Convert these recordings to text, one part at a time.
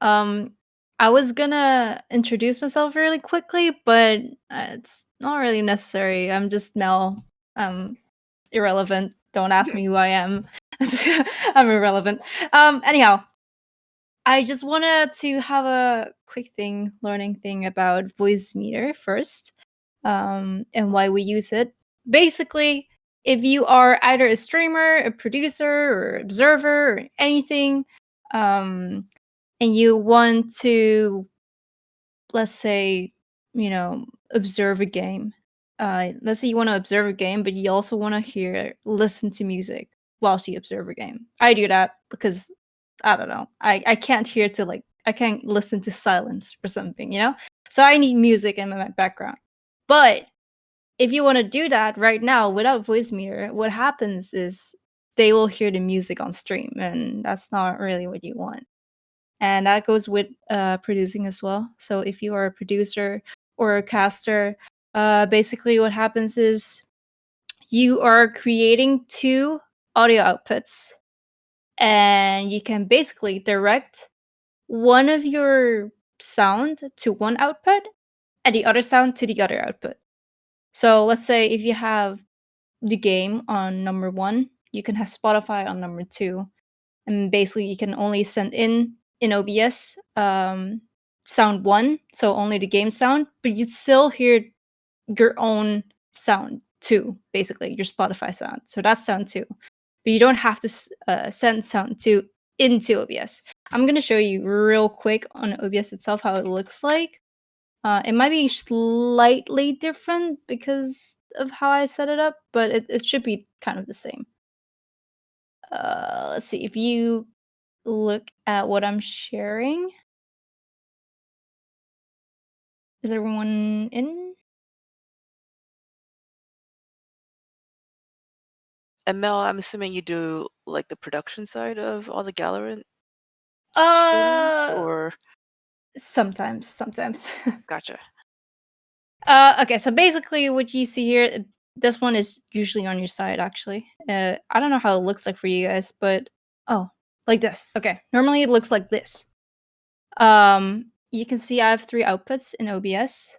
I was gonna introduce myself really quickly, but it's not really necessary. I'm just Mel. I'm irrelevant. Don't ask me who I am. I'm irrelevant. Anyhow, I just wanted to have a quick learning thing about Voicemeter first, and why we use it. Basically, if you are either a streamer, a producer, or observer, or anything, um, and you want to, let's say, observe a game. Let's say you want to observe a game, but you also want to listen to music whilst you observe a game. I do that because I don't know. I can't I can't listen to silence or something. So I need music in my background. But if you want to do that right now without Voicemeter, what happens is they will hear the music on stream, and that's not really what you want. And that goes with producing as well. So if you are a producer or a caster, basically what happens is you are creating two audio outputs, and you can basically direct one of your sound to one output and the other sound to the other output. So let's say if you have the game on number one, you can have Spotify on number two, and basically you can only send in OBS sound one, so only the game sound, but you'd still hear your own sound two, basically your Spotify sound. So that's sound two, but you don't have to send sound two into OBS. I'm gonna show you real quick on OBS itself how it looks like. It might be slightly different because of how I set it up, but it should be kind of the same. Let's see if you look at what I'm sharing. Is everyone in? And Mel, I'm assuming you do like the production side of all the Galorant streams, Uh, or sometimes. gotcha. Okay, so basically what you see here, this one is usually on your side actually. I don't know how it looks like for you guys, but oh, like this. Okay, normally it looks like this. You can see I have three outputs in OBS.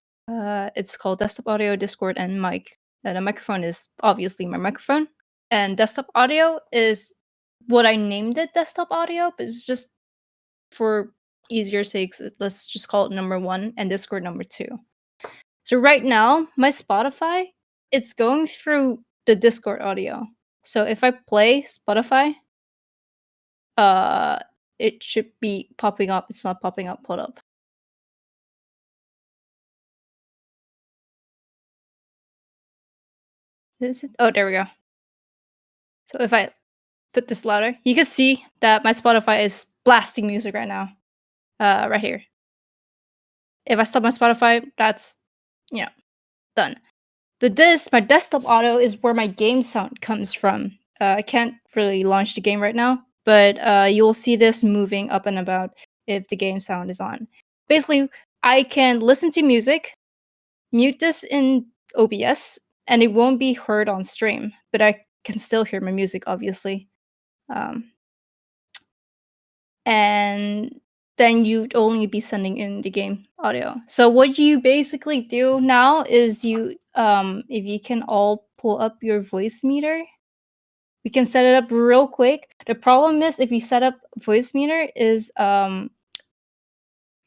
It's called desktop audio, Discord, and mic. The microphone is obviously my microphone, and desktop audio is what I named it desktop audio, but it's just for easier sakes, let's just call it number one, and Discord number two. So right now, my Spotify, it's going through the Discord audio. So if I play Spotify, uh, it should be popping up. It's not popping up. Hold up. Is it? Oh, there we go. So if I put this louder, you can see that my Spotify is blasting music right now. Right here. If I stop my Spotify, that's done. But this, my desktop audio, is where my game sound comes from. I can't really launch the game right now, but you'll see this moving up and about if the game sound is on. Basically, I can listen to music, mute this in OBS, and it won't be heard on stream, but I can still hear my music, obviously. Um, and then you'd only be sending in the game audio. So what you basically do now is if you can all pull up your Voicemeter, we can set it up real quick. The problem is if you set up Voicemeter is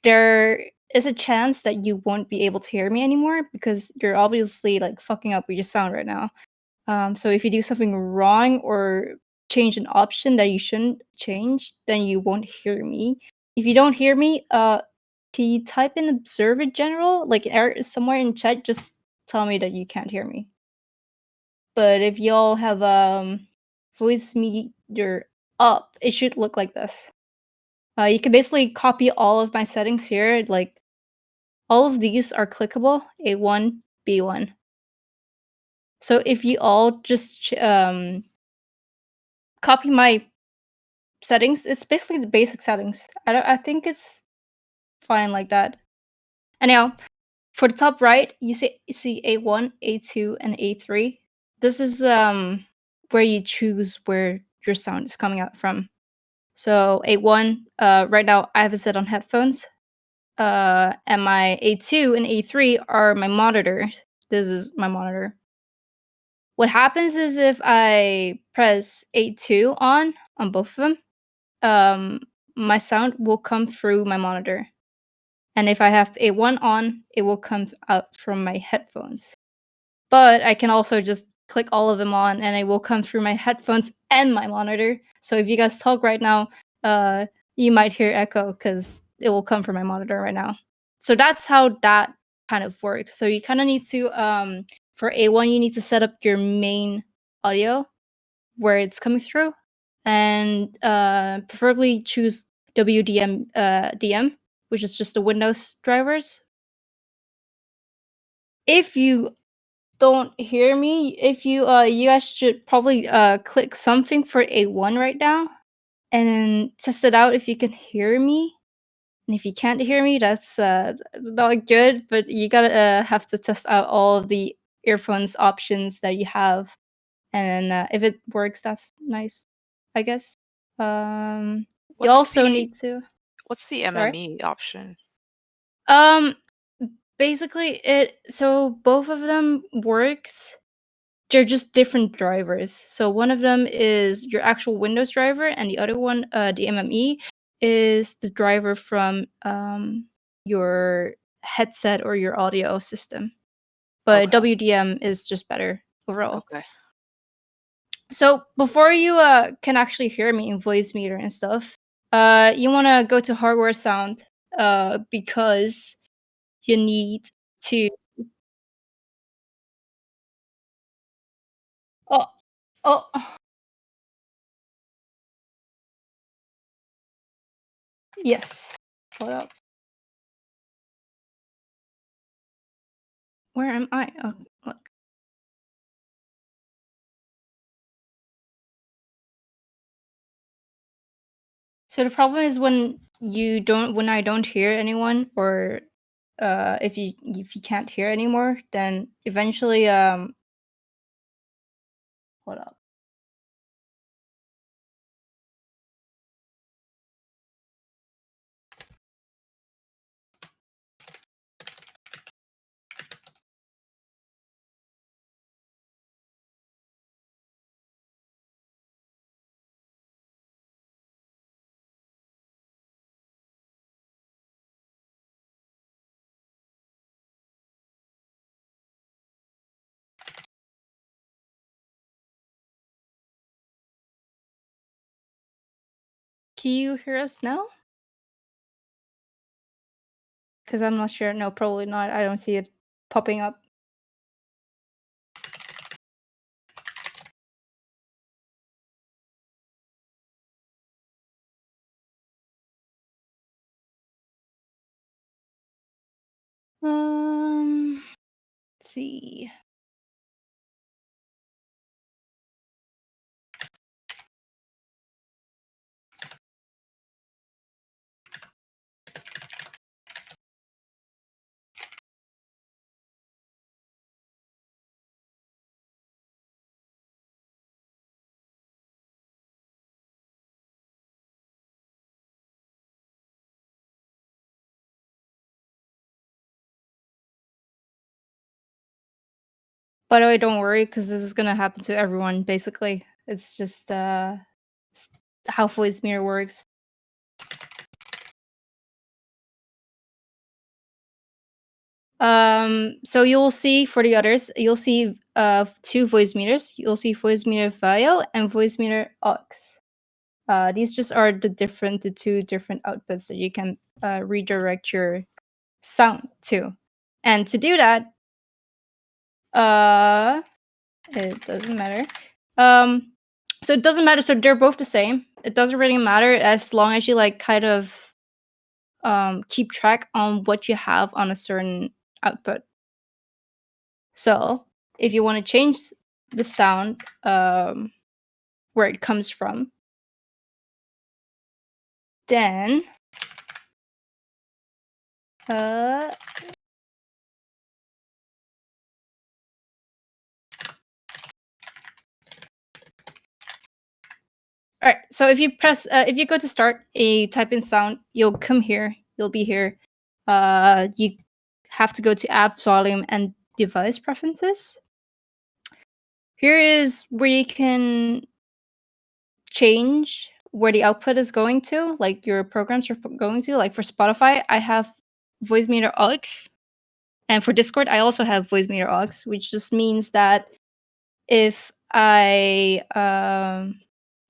there is a chance that you won't be able to hear me anymore because you're obviously like fucking up with your sound right now. So if you do something wrong or change an option that you shouldn't change, then you won't hear me. If you don't hear me, can you type in observer general, like somewhere in chat? Just tell me that you can't hear me. But if y'all have voice meter up, it should look like this. You can basically copy all of my settings here. Like all of these are clickable. A1, B1. So if you all just copy my settings, it's basically the basic settings. I think it's fine like that. Anyhow, for the top right, you see A1, A2, and A3. This is where you choose where your sound is coming out from. So A1, right now I have it set on headphones. And my A2 and A3 are my monitors. This is my monitor. What happens is if I press A2 on both of them, um, my sound will come through my monitor. And if I have A1 on, it will come out from my headphones. But I can also just click all of them on and it will come through my headphones and my monitor. So if you guys talk right now, uh, you might hear echo because it will come from my monitor right now. So that's how that kind of works. So you kind of need to, for A1, you need to set up your main audio where it's coming through and preferably choose WDM DM, which is just the Windows drivers. If you don't hear me, if you guys should probably click something for A1 right now and then test it out if you can hear me. And if you can't hear me, that's not good, but you gotta have to test out all of the earphones options that you have. And if it works, that's nice, I guess. You What's also the need to. what's the Sorry. MME option? Um, basically, it so both of them works. They're just different drivers. So one of them is your actual Windows driver, and the other one, the MME, is the driver from your headset or your audio system. But Okay. WDM is just better overall. Okay. So before you can actually hear me in Voicemeter and stuff, you want to go to hardware sound because you need to. Oh, oh, yes. Hold up. Where am I? Oh, look. So the problem is when I don't hear anyone or if you can't hear anymore, then eventually hold up. Can you hear us now? Because I'm not sure. No, probably not. I don't see it popping up. Let's see. By the way, don't worry, because this is gonna happen to everyone. Basically, it's just s- how Voicemeter works. So you'll see for the others, you'll see two voice meters. You'll see Voicemeter VAIO and Voicemeter aux. These just are the two different outputs that you can redirect your sound to. And to do that, uh, it doesn't matter. Um, so it doesn't matter. So they're both the same. It doesn't really matter as long as you like kind of keep track on what you have on a certain output. So if you want to change the sound where it comes from, then uh, All right. So if if you go to start a type in sound, you'll come here. You'll be here. You have to go to app volume and device preferences. Here is where you can change where the output is going to, like your programs are going to. Like for Spotify, I have Voicemeter aux, and for Discord, I also have Voicemeter aux, which just means that if I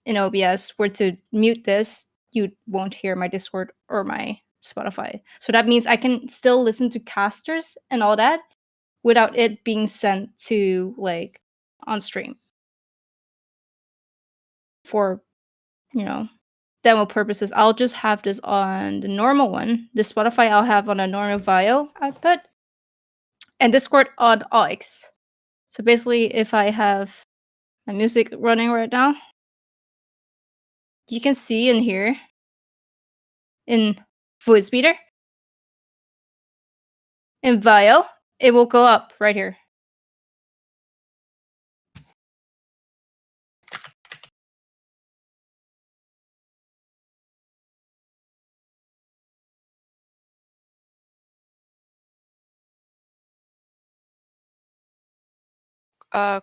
in OBS were to mute this, you won't hear my Discord or my Spotify. So that means I can still listen to casters and all that without it being sent to like on stream for, you know, demo purposes. I'll just have this on the normal one. The Spotify I'll have on a normal VAIO output and Discord on aux. So basically if I have my music running right now, you can see in here in Voicemeter, in VAIO, it will go up right here.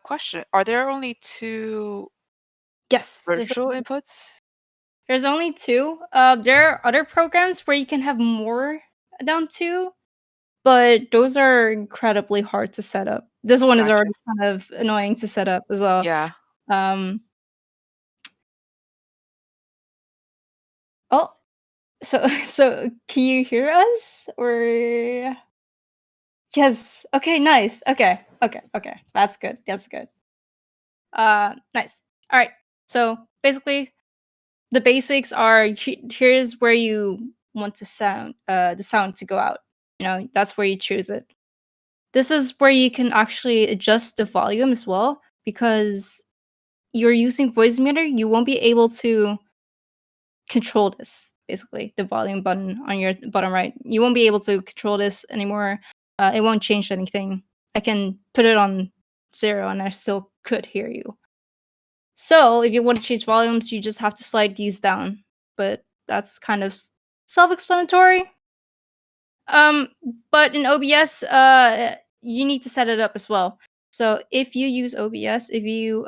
Question: Are there only 2 Yes, virtual inputs? there's only 2. There are other programs where you can have more down 2, but those are incredibly hard to set up. This one is Gotcha. already kind of annoying to set up as well. Yeah. Um, oh, so can you hear us or yes? Okay, nice. Okay. That's good. That's good. Nice. All right. So basically, the basics are here's where you want to sound the sound to go out. You know, that's where you choose it. This is where you can actually adjust the volume as well because you're using Voicemeter, you won't be able to control this. Basically, the volume button on your bottom right, you won't be able to control this anymore. It won't change anything. I can put it on 0 and I still could hear you. So if you want to change volumes, you just have to slide these down. But that's kind of self-explanatory. Um, but in OBS, you need to set it up as well. So if you use OBS, if you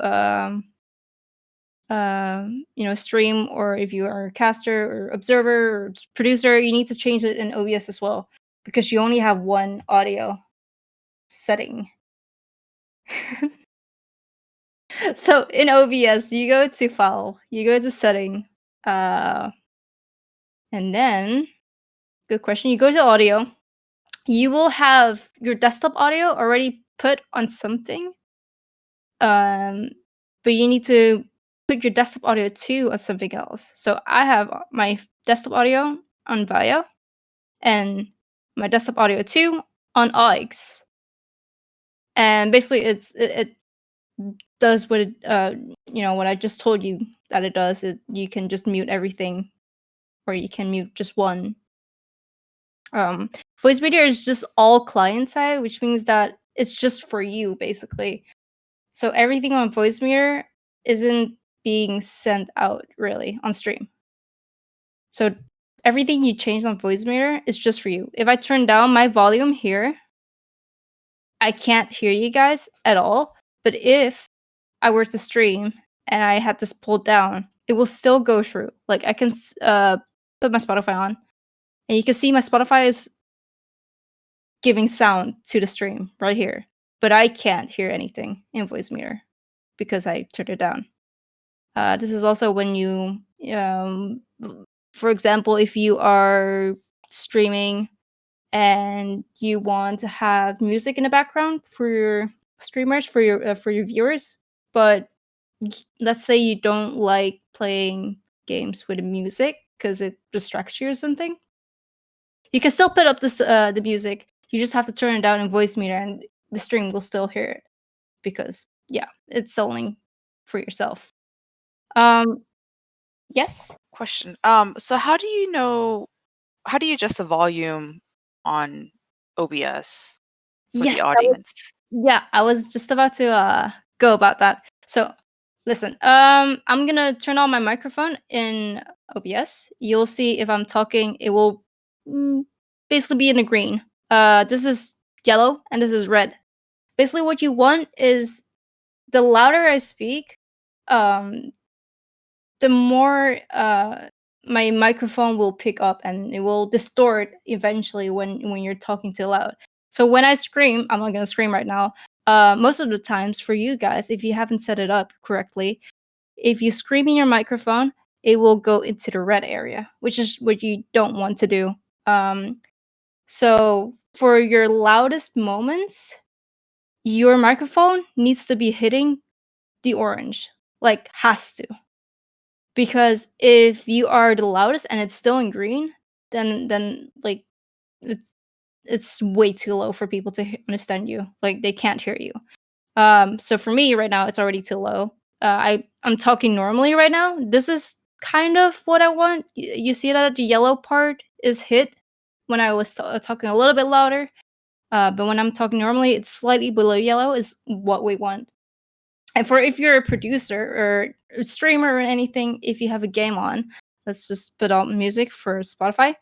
stream, or if you are a caster or observer or producer, you need to change it in OBS as well because you only have one audio setting. So in OBS, you go to File, you go to Setting, and then good question. You go to Audio. You will have your desktop audio already put on something, but you need to put your desktop audio 2 on something else. So I have my desktop audio on VAIO and my desktop audio 2 on aux. And basically, it does what it what I just told you that it does. You can just mute everything, or you can mute just one. Voicemeter is just all client side, which means that it's just for you basically. So everything on Voicemeter isn't being sent out really on stream. So everything you change on Voicemeter is just for you. If I turn down my volume here, I can't hear you guys at all. But if I were to stream and I had this pulled down, it will still go through. Like I can put my Spotify on, and you can see my Spotify is giving sound to the stream right here. But I can't hear anything in Voicemeter because I turned it down. This is also when you, for example, if you are streaming and you want to have music in the background for your streamers, for your viewers, but let's say you don't like playing games with music because it distracts you or something, you can still put up the music. You just have to turn it down in Voicemeter, and the stream will still hear it because it's only for yourself. Yes. Question. So how do you adjust the volume on OBS for Yes, the audience? I was just about to go about that. So Listen, I'm gonna turn on my microphone in OBS. You'll see if I'm talking, it will mm, basically be in the green. This is yellow and this is red. Basically, what you want is the louder I speak, um, the more my microphone will pick up and it will distort eventually when you're talking too loud. So when I scream, I'm not gonna scream right now. Most of the times for you guys, if you haven't set it up correctly, if you scream in your microphone, it will go into the red area, which is what you don't want to do. Um, so for your loudest moments, your microphone needs to be hitting the orange, like has to. Because if you are the loudest and it's still in green, then like it's it's way too low for people to understand you. Like they can't hear you. So for me right now, it's already too low. I'm talking normally right now. This is kind of what I want. You see that the yellow part is hit when I was talking a little bit louder. But when I'm talking normally, it's slightly below yellow is what we want. And for if you're a producer or a streamer or anything, if you have a game on, let's just put on music for Spotify.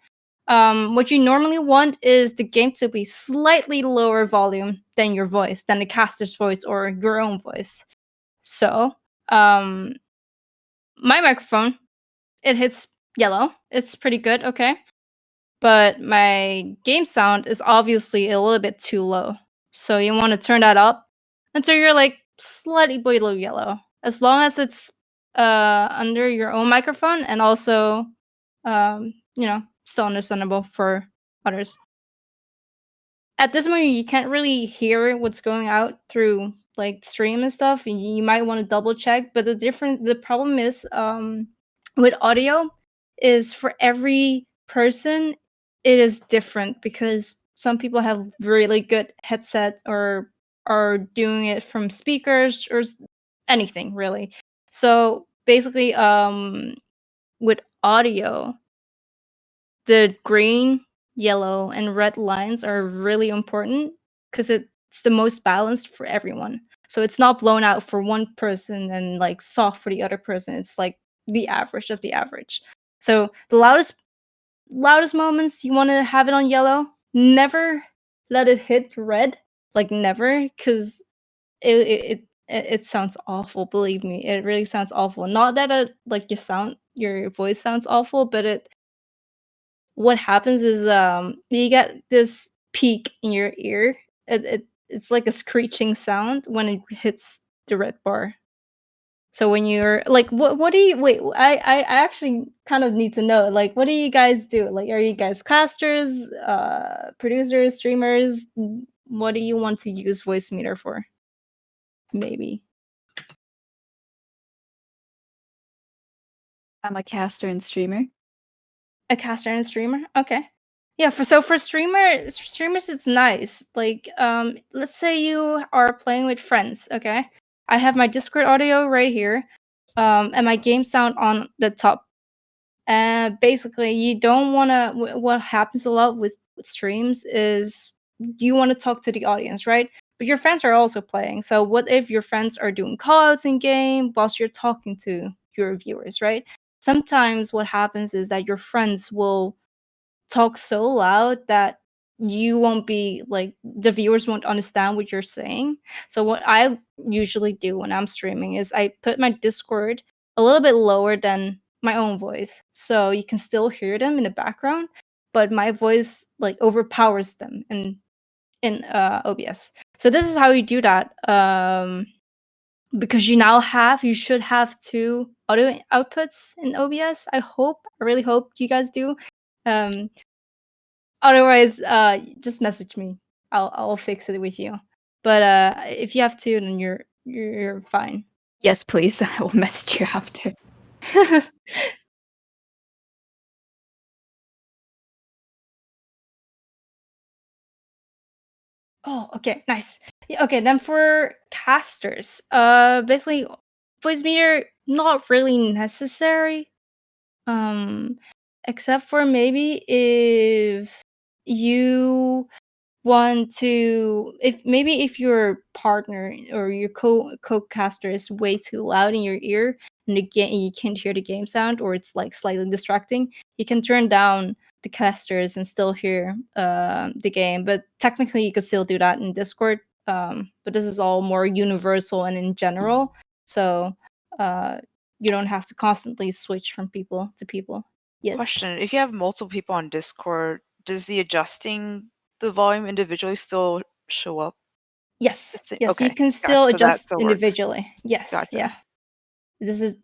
What you normally want is the game to be slightly lower volume than your voice, than the caster's voice or your own voice. So, um, my microphone, it hits yellow. It's pretty good, okay? But my game sound is obviously a little bit too low. So you want to turn that up until you're like slightly below yellow. As long as it's under your own microphone and also still understandable for others. At this moment you can't really hear what's going out through like stream and stuff, and you might want to double check. But the problem is with audio is for every person it is different, because some people have really good headset or are doing it from speakers or anything really. So basically with audio, the green, yellow, and red lines are really important because it's the most balanced for everyone. So it's not blown out for one person and like soft for the other person. It's like the average of the average. So the loudest moments you want to have it on yellow. Never let it hit red, like never, because it sounds awful. Believe me, it really sounds awful. Not that like your voice sounds awful, but what happens is you get this peak in your ear. It's like a screeching sound when it hits the red bar. So when you're like, what do you wait? I actually kind of need to know. Like, what do you guys do? Like, are you guys casters, producers, streamers? What do you want to use Voicemeter for? Maybe I'm a caster and streamer. a caster and a streamer. Okay. Yeah, for streamers it's nice. Like let's say you are playing with friends, okay? I have my Discord audio right here. And my game sound on the top. And basically you don't want to what happens a lot with streams is you want to talk to the audience, right? But your friends are also playing. So what if your friends are doing callouts in game whilst you're talking to your viewers, right? Sometimes what happens is that your friends will talk so loud that you won't be like the viewers won't understand what you're saying. So what I usually do when I'm streaming is I put my Discord a little bit lower than my own voice, so you can still hear them in the background, but my voice like overpowers them in OBS. So this is how you do that. Because you should have two audio outputs in OBS. I really hope you guys do. Um, Otherwise, just message me. I'll fix it with you. But if you have to, then you're fine. Yes, please. I will message you after. Oh, okay, nice. Yeah, okay, then for casters, basically, Voicemeter not really necessary. Um, except for maybe if you want to, if your partner or your co-caster is way too loud in your ear and you can't hear the game sound, or it's like slightly distracting, you can turn down the casters and still hear the game. But technically, you could still do that in Discord. But this is all more universal and in general, so you don't have to constantly switch from people to people. Yes. Question: if you have multiple people on Discord, does the adjusting the volume individually still show up? Yes. It's Yes, you okay. can Gotcha. still So that adjust still works. individually. Yes. Gotcha. Yeah. This is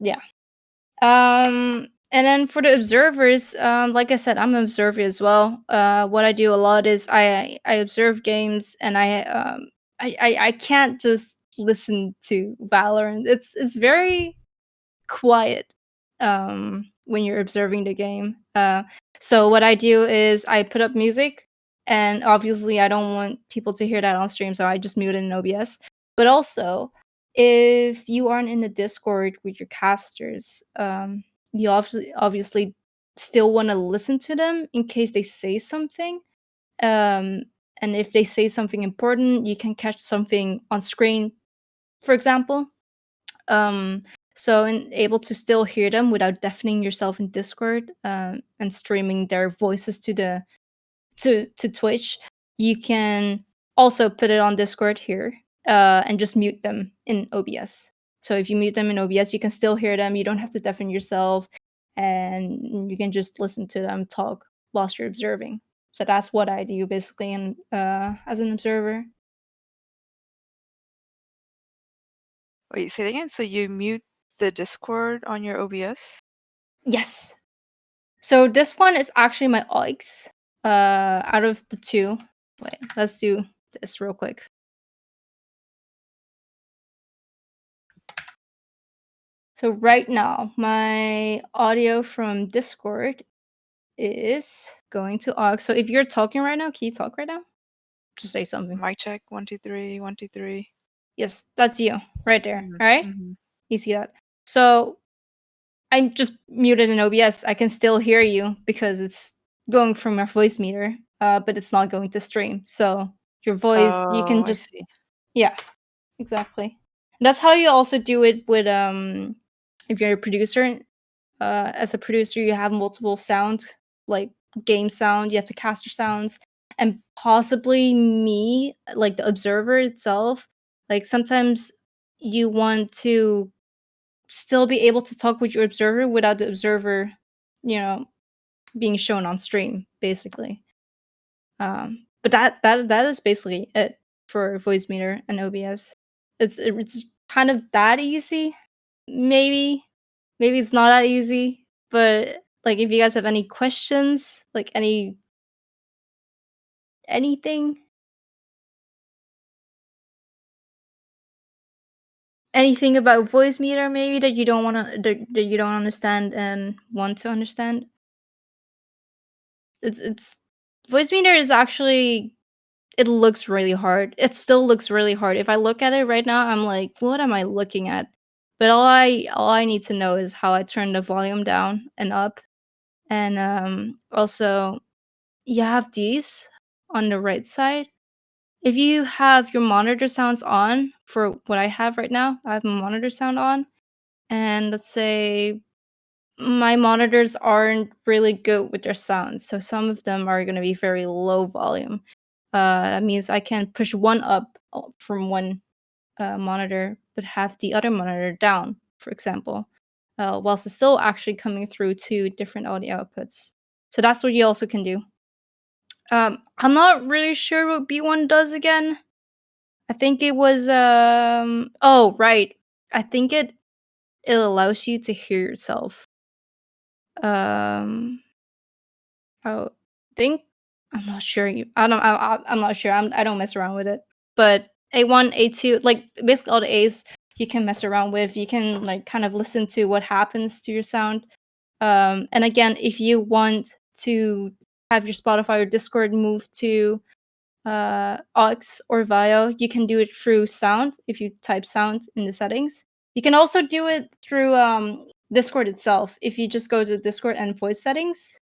and then for the observers, like I said, I'm an observer as well. What I do a lot is I observe games, and I can't just listen to Valorant. It's very quiet when you're observing the game. So what I do is I put up music, and obviously I don't want people to hear that on stream, so I just mute it in OBS. But also, if you aren't in the Discord with your casters, you obviously still want to listen to them in case they say something. Um, and if they say something important, you can catch something on screen, for example. Um, so and able to still hear them without deafening yourself in Discord, and streaming their voices to to Twitch, you can also put it on Discord here, and just mute them in OBS. So if you mute them in OBS, you can still hear them. You don't have to deafen yourself, and you can just listen to them talk whilst you're observing. So that's what I do basically, and as an observer. Wait, say it again. So you mute the Discord on your OBS? Yes. So this one is actually my AUX. Out of the two. Wait, let's do this real quick. So right now, my audio from Discord is going to aux. So if you're talking right now, can you talk right now? Just say something. Mic check. 1, 2, 3. 1, 2, 3. Yes, that's you right there. Mhm, All right? mhm. You see that? So I'm just muted in OBS. I can still hear you because it's going from our Voicemeter, but it's not going to stream. So your voice, you can Oh, I just, see. yeah, exactly. That's how you also do it with if you're a producer. As a producer, you have multiple sounds, like game sound, you have the caster sounds, and possibly me, like the observer itself. Like sometimes you want to still be able to talk with your observer without the observer, you know, being shown on stream, basically. But that is basically it for Voicemeter and OBS. It's kind of that easy. Maybe it's not that easy, but like if you guys have any questions, like anything, anything about Voicemeter maybe that you don't want to that you don't understand and want to understand. It's Voicemeter is actually, it looks really hard. It still looks really hard. If I look at it right now, I'm like, what am I looking at? But all I need to know is how I turn the volume down and up. And also you have these on the right side. If you have your monitor sounds on, for what I have right now, I have my monitor sound on, and let's say my monitors aren't really good with their sounds, so some of them are going to be very low volume. That means I can push one up from one monitor, but have the other monitor down, for example, whilst it's still actually coming through two different audio outputs. So that's what you also can do. I'm not really sure what B1 does again. I think it was oh right. I think it allows you to hear yourself. Um I think, I'm not sure. I'm not sure. I don't mess around with it. But A1, A2, like basically all the A's you can mess around with. You can like kind of listen to what happens to your sound. And again, if you want to have your Spotify or Discord move to aux or VIO, you can do it through sound if you type sound in the settings. You can also do it through Discord itself. If you just go to Discord and voice settings,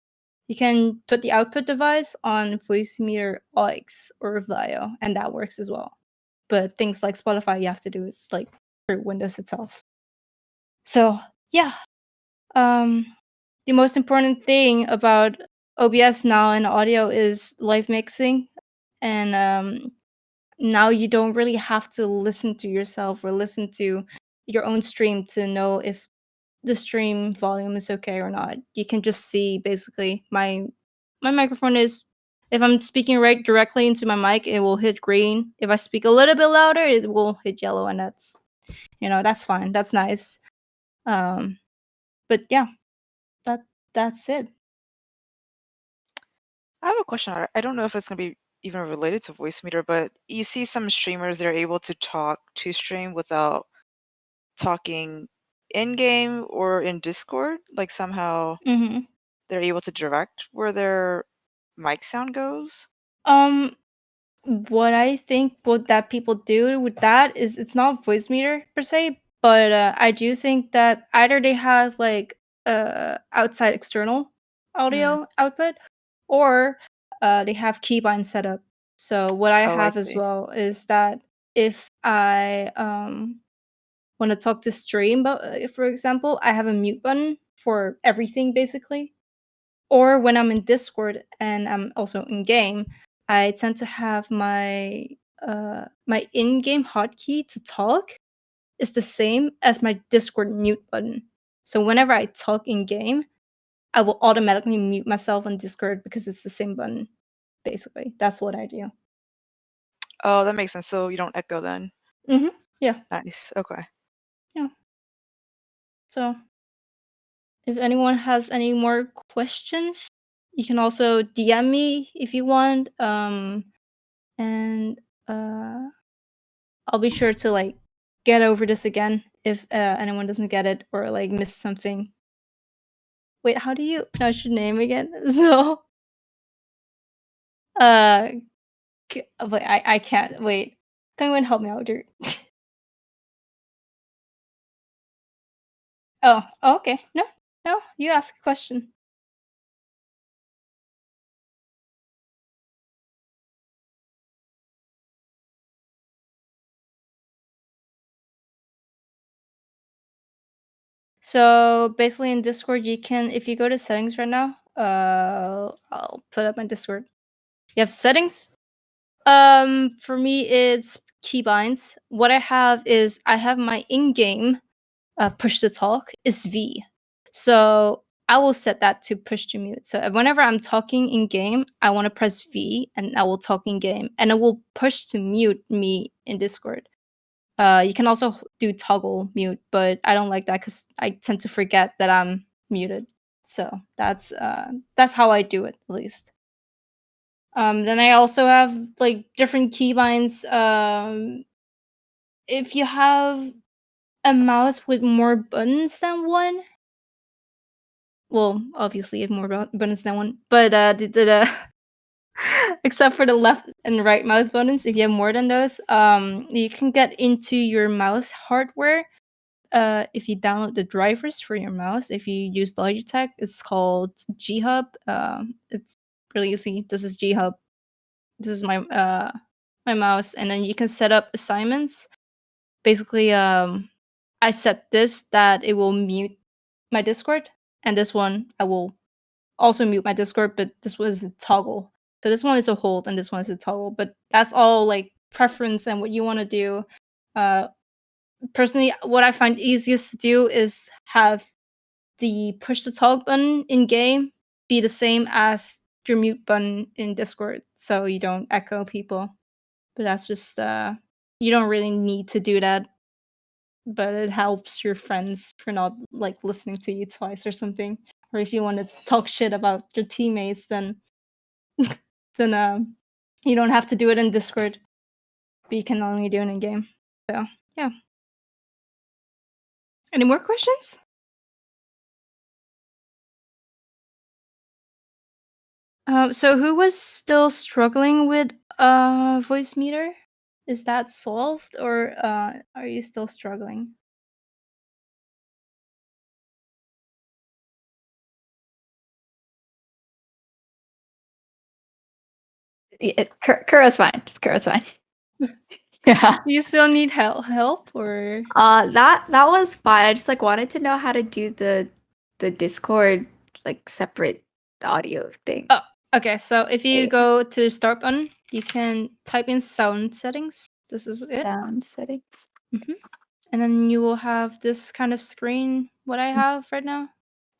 You can put the output device on Voicemeter X or Vio, and that works as well. But things like Spotify, you have to do it like through Windows itself. So yeah, um, the most important thing about OBS now in audio is live mixing, and now you don't really have to listen to yourself or listen to your own stream to know if the stream volume is okay or not. You can just see basically my microphone is, if I'm speaking right directly into my mic, it will hit green. If I speak a little bit louder, it will hit yellow, and that's, that's fine. That's nice. Um, but yeah, that that's it. I have a question. I don't know if it's gonna be even related to Voicemeter, but you see some streamers, they're able to talk to stream without talking in game or in Discord. Like somehow Mhm. they're able to direct where their mic sound goes. Um, what I think what that people do with that is it's not voice meter per se, but I do think that either they have like outside external Mm. audio output, or they have Keybinds set up. So what I Oh, I have as see. well is that if I want to talk to stream, but for example, I have a mute button for everything basically. Or when I'm in Discord and I'm also in game, I tend to have my in-game hotkey to talk is the same as my Discord mute button. So whenever I talk in game, I will automatically mute myself on Discord because it's the same button. Basically, that's what I do. Oh, that makes sense. So you don't echo then. Yeah. Nice. Okay. Yeah. So if anyone has any more questions, you can also DM me if you want. And I'll be sure to like get over this again if anyone doesn't get it or like missed something. Wait, how do you pronounce your name again? So, uh, wait, I can't wait. Penguin, help me out, dude. Oh, okay. No, no, you ask a question. So basically, in Discord, you can, if you go to settings right now, I'll put up my Discord. You have settings. For me, it's keybinds. What I have is I have my in-game push to talk is V. So I will set that to push to mute. So whenever I'm talking in game, I want to press V and I will talk in game, and it will push to mute me in Discord. You can also do toggle mute, but I don't like that because I tend to forget that I'm muted. So that's how I do it at least. Then I also have like different keybinds. If you have a mouse with more buttons than one, well, obviously you have more buttons than one, but except for the left and right mouse buttons, if you have more than those, you can get into your mouse hardware. If you download the drivers for your mouse, if you use Logitech, it's called G Hub. It's really easy. This is G Hub. This is my mouse, and then you can set up assignments. Basically, I set this that it will mute my Discord, and this one I will also mute my Discord, but this was a toggle. So this one is a hold and this one is a toggle, but that's all like preference and what you want to do. Uh, Personally, what I find easiest to do is have the push to talk button in game be the same as your mute button in Discord, so you don't echo people. But that's just you don't really need to do that, but it helps your friends for not like listening to you twice or something. Or if you want to talk shit about your teammates, then you don't have to do it in Discord, but you can only do it in game. So yeah. Any more questions? So who was still struggling with Voicemeter? Is that solved, or are you still struggling? Kura's fine. Just Kura's fine. Yeah. You still need help or? That was fine. I just like wanted to know how to do the Discord like separate the audio thing. Oh, okay. So if you Yeah. go to the start button, you can type in sound settings. This is it. Sound settings. And then you will have this kind of screen, what I have right now.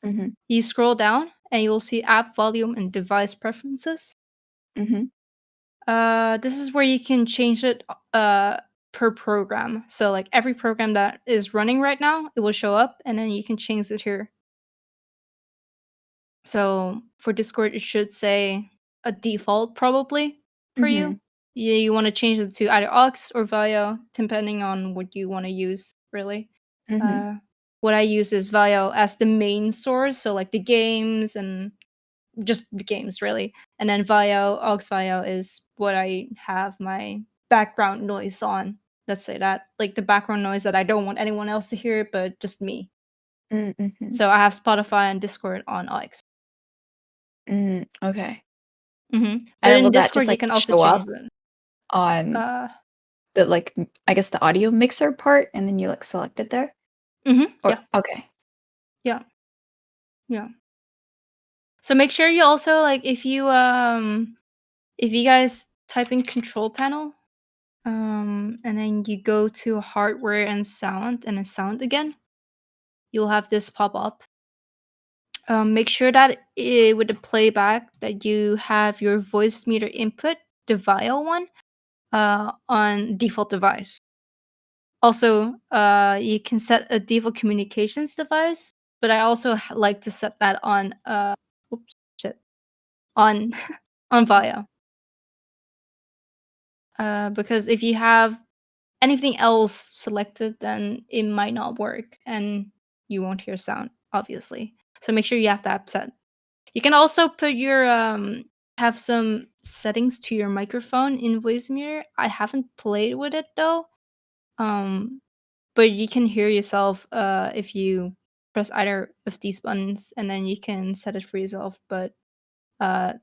Mm-hmm. You scroll down and you will see app volume and device preferences. Mm-hmm. This is where you can change it per program. So like every program that is running right now, it will show up and then you can change it here. So for Discord, it should say a default probably for Mm-hmm. you. You want to change it to either aux or VAIO, depending on what you want to use, really. Mm-hmm. What I use is VAIO as the main source, so like the games and just the games, really. And then VAIO, aux VAIO is what I have my background noise on. Let's say that, like the background noise that I don't want anyone else to hear, but just me. Mm-hmm. So I have Spotify and Discord on aux. Okay. But And then in will that just Discord, you like can also show up change them. on Uh, the like I guess the audio mixer part, and then you like select it there? Or yeah, okay. yeah, yeah. So make sure you also like if you guys type in control panel, and then you go to hardware and then sound again, you'll have this pop up. Make sure that with the playback that you have your Voicemeter input, the vial one, on default device. Also, you can set a default communications device, but I also like to set that on oops, shit, on on Via. Because if you have anything else selected, then it might not work and you won't hear sound, obviously. So make sure you have that set. You can also put your have some settings to your microphone in Voicemeer. I haven't played with it though. But you can hear yourself if you press either of these buttons and then you can set it for yourself. But uh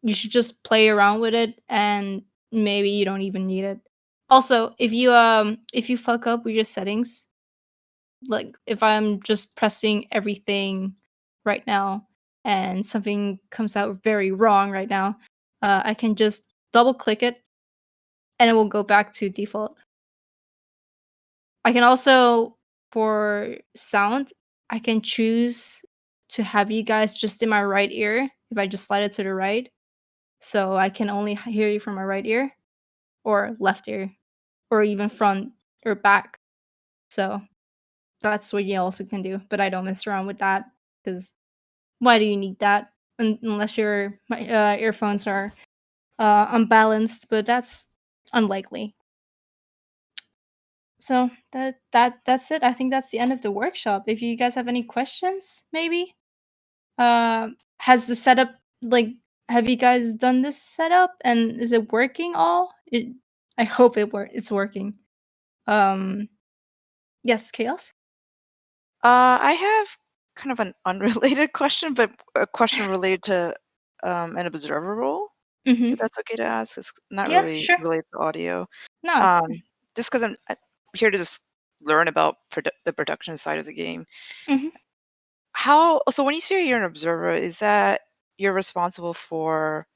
you should just play around with it and maybe you don't even need it. Also, if you fuck up with your settings, like if I'm just pressing everything right now and something comes out very wrong right now, I can just double click it and it will go back to default. I can also, for sound, I can choose to have you guys just in my right ear if I just slide it to the right. So I can only hear you from my right ear or left ear or even front or back. So that's what you also can do. But I don't mess around with that because why do you need that unless your earphones are unbalanced? But that's unlikely. So that's it. I think that's the end of the workshop. If you guys have any questions, maybe has the setup like have you guys done this setup and is it working all? I hope it's working. Um yes, Chaos? I have kind of an unrelated question, but a question related to an observer role. If Mhm. that's okay to ask, it's not Yeah, really sure. related to audio. No, it's fine. Just because I'm here to just learn about the production side of the game. Mhm. So when you say you're an observer, is that you're responsible for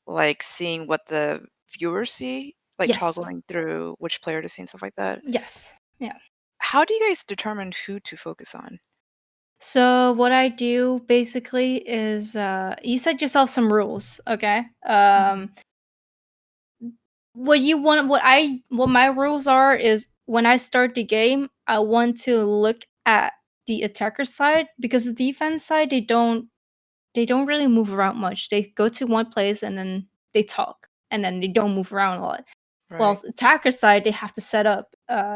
like seeing what the viewers see, like Yes. toggling through which player to see and stuff like that? Yes. Yeah. How do you guys determine who to focus on? So what I do basically is you set yourself some rules, okay? Mhm. What my rules are is when I start the game, I want to look at the attacker side because the defense side they don't really move around much. They go to one place and then they talk and then they don't move around a lot. Right. Whilst attacker side, they have to set up.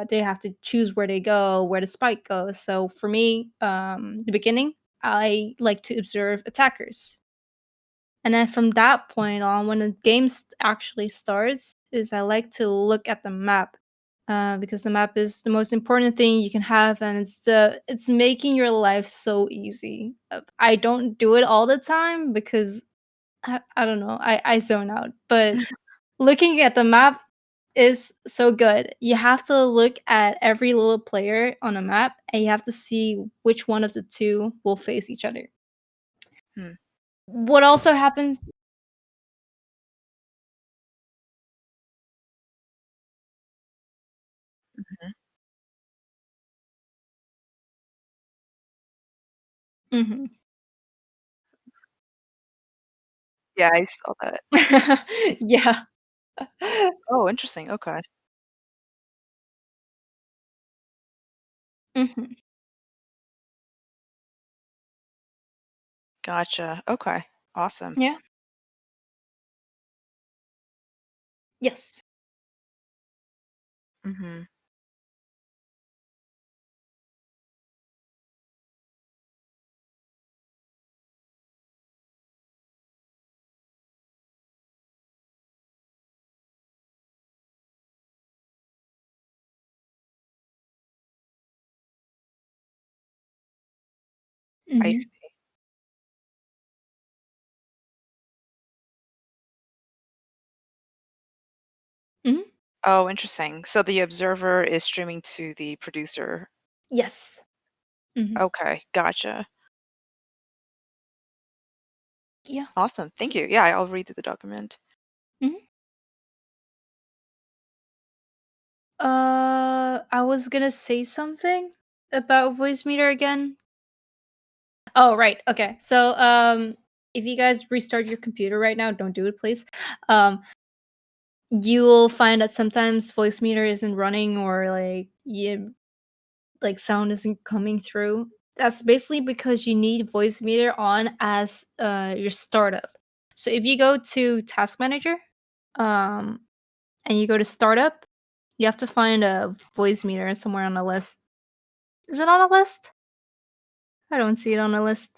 They have to choose where they go, where the spike goes. So for me, the beginning, I like to observe attackers, and then from that point on, when the game actually starts, is I like to look at the map. Because the map is the most important thing you can have, and it's making your life so easy. I don't do it all the time because I don't know. I zone out. But looking at the map is so good. You have to look at every little player on a map, and you have to see which one of the two will face each other. Hmm. What also happens? Mhm. Mhm. Yeah, I saw that. Yeah. Oh, interesting, okay. Mhm. Gotcha, okay. Awesome. Yeah. Yes. Mhm. I Mhm. see. Mhm. Oh, interesting. So the observer is streaming to the producer. Yes. Mhm. Okay, gotcha. Yeah. Awesome, thank you. Yeah, I'll read through the document. Mhm. I was gonna say something about Voicemeter again. Oh, right. Okay. So, if you guys restart your computer right now, don't do it, please. Um, you will find that sometimes Voicemeter isn't running, or like sound isn't coming through. That's basically because you need Voicemeter on as your startup. So if you go to Task Manager, um, and you go to Startup, you have to find a Voicemeter somewhere on the list. Is it on a list? I don't see it on a list.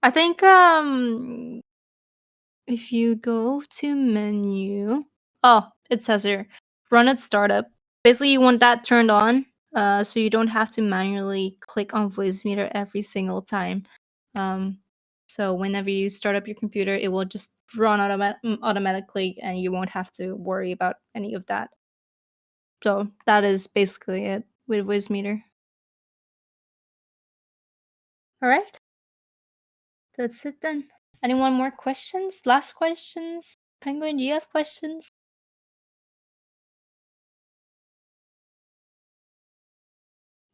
I think if you go to menu, oh, it says here, run at startup. Basically, you want that turned on, so you don't have to manually click on Voicemeter every single time. Um, so whenever you start up your computer, it will just run automatically, and you won't have to worry about any of that. So that is basically it with Voicemeter. All right, that's it then. Anyone more questions? Last questions? Penguin, do you have questions?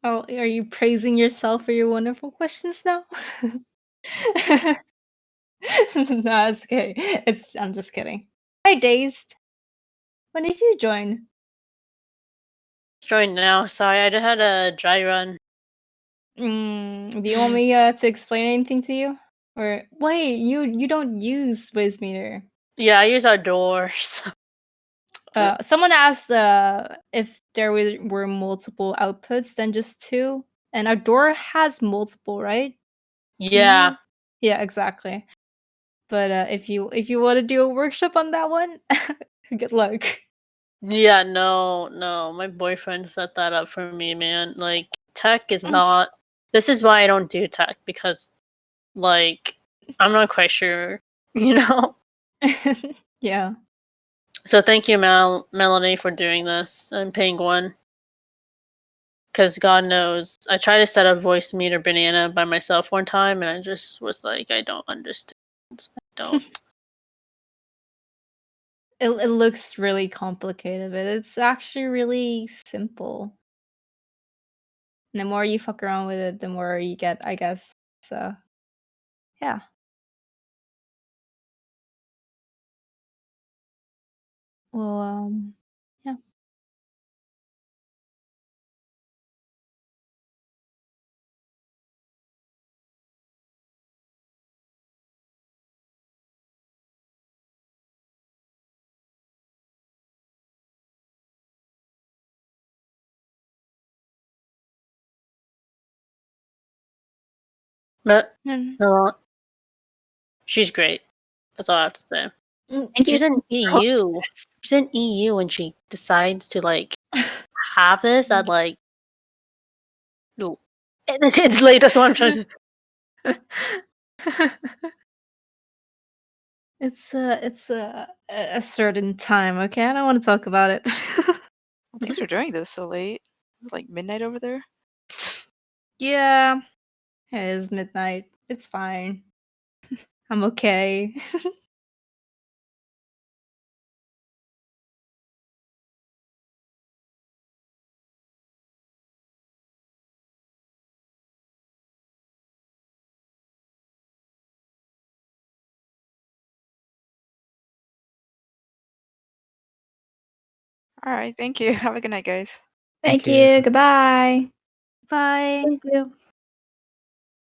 Oh, are you praising yourself for your wonderful questions now? No, it's okay. I'm just kidding. Hi, Dazed. When did you join? Join now. Sorry, I just had a dry run. Do you want me to explain anything to you? Or wait, you don't use Voicemeter. Yeah, I use outdoors. Someone asked if there were multiple outputs than just two, and our door has multiple, right? Yeah. Yeah, exactly. But if you want to do a workshop on that one, good luck. Yeah, no. My boyfriend set that up for me, man. Like, tech is not. This is why I don't do tech, because, like, I'm not quite sure, you know? Yeah. So thank you, Melanie, for doing this, and Penguin. Because God knows, I tried to set up Voicemeter Banana by myself one time, and I just was like, I don't understand. I don't. It looks really complicated, but it's actually really simple. And the more you fuck around with it, the more you get, I guess. So, yeah. Well, yeah. But, Mm. no, she's great. That's all I have to say. Thank you She's an for hosting EU. this. She's an EU and she decides to like have this at like it's late, that's what I'm trying to It's a certain time, okay? I don't wanna talk about it. Well, thanks for doing this so late. Is it like midnight over there? Yeah, it is midnight. It's fine. I'm okay. All right, thank you. Have a good night, guys. Thank you. you. Goodbye. Bye. Thank you.